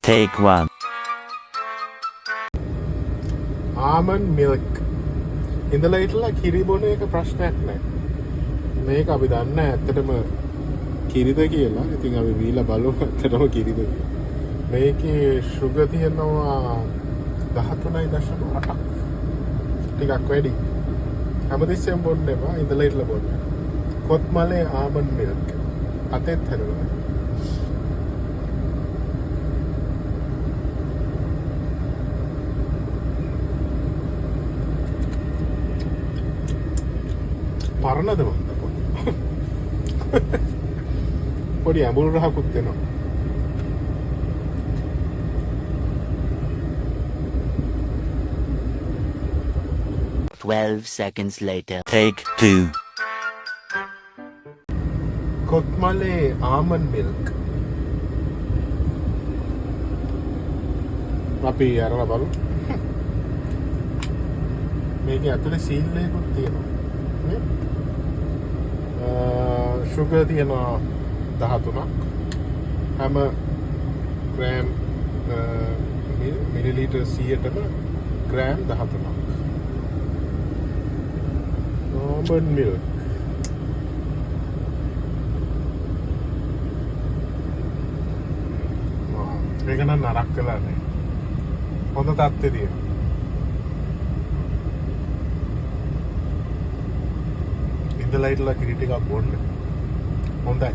Take 1. Almond milk. ඉඳලා හිටලා කිරි බොන එක ප්‍රශ්නයක් නෑ. මේක අපි දන්නේ ඇත්තටම කිරිද කියලා. ඉතින් අපි බීලා බලමු ඇත්තටම කිරිද කියලා. මේකේ sugar තියෙනවා 13.8ක්. ටිකක් වැඩි. හැමතිස්සෙම බොන්න එපා. ඉඳලා හිටලා බොන්න. Kotmale almond milk. අතෙත් හැදෙනවා. පරණද මන්ද පොඩි ඇඹුල් රහකුත් දෙනවා. Seconds later. Take 2. Kotmale almond milk. අපි අරලා බලමු. මේකේ ඇතුලේ සීල් එකකුත් තියෙනවා. නේ? sugar තියෙනවා 13ක්. හැම ග්‍රෑම් මිලිලීටර් 100ටම ග්‍රෑම් 13ක්. almond milk. මේක නම් නරක කළා නේ. හොඳ තත්ත්වෙ තියෙනවා. ඉඳලා හිටලා කිරි ටිකක් බොන්න. හොඳයි.